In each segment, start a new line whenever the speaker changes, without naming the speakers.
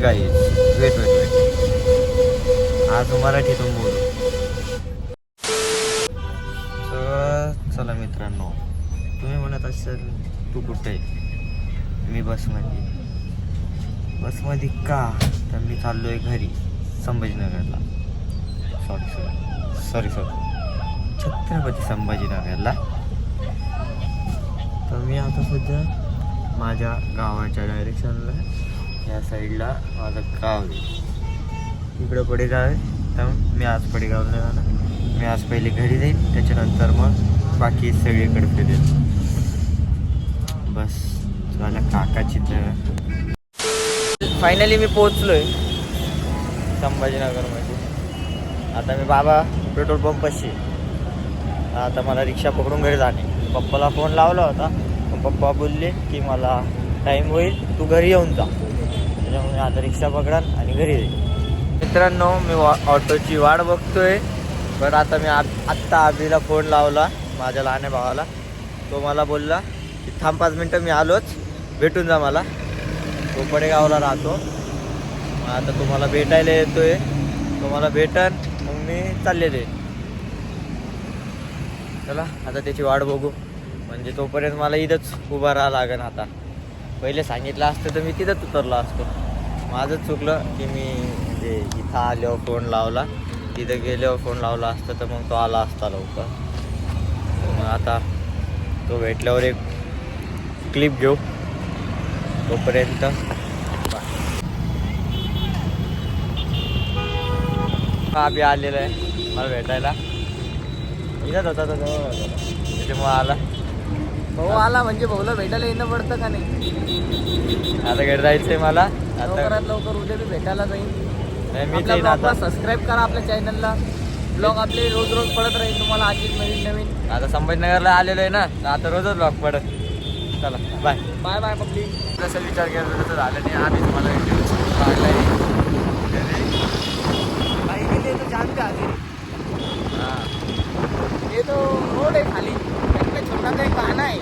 Guys weight weight weight आज मराठीतून बोलू. तर चला मित्रांनो, तुम्ही म्हणत असाल तू कुठे आहे? मी बसमध्ये का? तर मी चाललो आहे घरी संभाजीनगरला. सॉरी छत्रपती संभाजीनगरला. तर मी आता सध्या माझ्या गावाच्या डायरेक्शनला, या साईडला माझं गाव आहे. इकडं पडेगाव आहे. तर मी आज पडेगावला जाणार. मी आज पहिले घरी जाईल, त्याच्यानंतर मग बाकी सगळीकडे फिरेल. बस माझ्या काकाची तर फायनली मी पोचलो आहे संभाजीनगरमध्ये. आता मी बाबा पेट्रोल पंपाशी. आता मला रिक्षा पकडून घरी जाणे. पप्पाला फोन लावला होता, पप्पा बोलले की मला टाईम होईल, तू घरी येऊन जा. त्याच्यामुळे आता रिक्षा पकडाल आणि घरी येईल. मित्रांनो, मी ऑटोची वाट बघतोय. पण आता मी आत्ता आबीला फोन लावला, माझ्या लहान भावाला. तो मला बोलला की थांब 5 मिनटं, मी आलोच, भेटून जा मला. तो पडेगावला राहतो. मग आता तो मला भेटायला येतोय. तो मला भेटन, मग मी चाललेले. चला आता त्याची वाट बघू. म्हणजे तोपर्यंत मला इथंच उभा राहा लागेल. आता पहिले सांगितलं असतं तर मी तिथंच उतरलो असतो. माझंच चुकलं की मी म्हणजे इथं आल्यावर फोन लावला, तिथं गेल्यावर फोन लावला असतं तर मग तो आला असता लवकर. मग आता तो भेटल्यावर एक क्लिप घेऊ. तोपर्यंत आबी आलेला आहे मला भेटायला. इथंच होता तो, त्याच्यामुळं आला.
भाऊ आला म्हणजे भाऊला भेटायला येणं पडतं का नाही?
आता घरी जायचंय मला.
लवकरात लवकर उद्या मी भेटायला जाईन.
मी ते आता
सबस्क्राईब करा आपल्या चॅनलला. ब्लॉग आपले रोज रोज पडत राहील तुम्हाला. आजच नवीन
आता संभाजीनगरला आलेलो आहे ना, तर आता रोजच ब्लॉग पडत. चला बाय
बाय बाय पब्लिक.
जसं विचार केला तसं झालं नाही. आम्ही तुम्हाला लागलाय
भाई गेले तो जान पे आगे.
हां.
ये तो रोड आहे खाली, त्यात छोटासा एक गाणं आहे.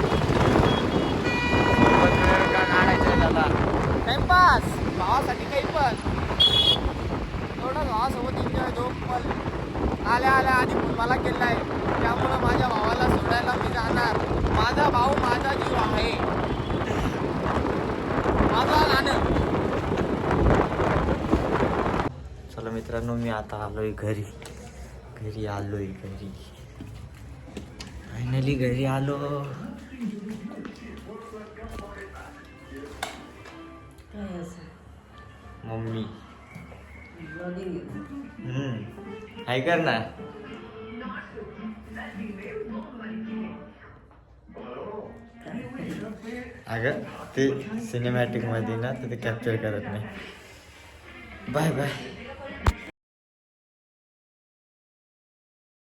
गाणं आणायचं आहे आता.
टाइमपास भावासाठी काही पण थोडं भावासोबत एन्जॉय. 2 पल आल्या आधी मला केला आहे. त्यामुळं माझ्या भावाला सोडायला मी जाणार. माझा भाऊ माझा जीव आहे, माझा गाणं.
चला मित्रांनो, मी आता आलोय घरी. फायनली घरी आलो. मम्मी हाय कर ना. अगं ते सिनेमॅटिक मध्ये ना, तर ते कॅप्चर करत नाही. Bye bye.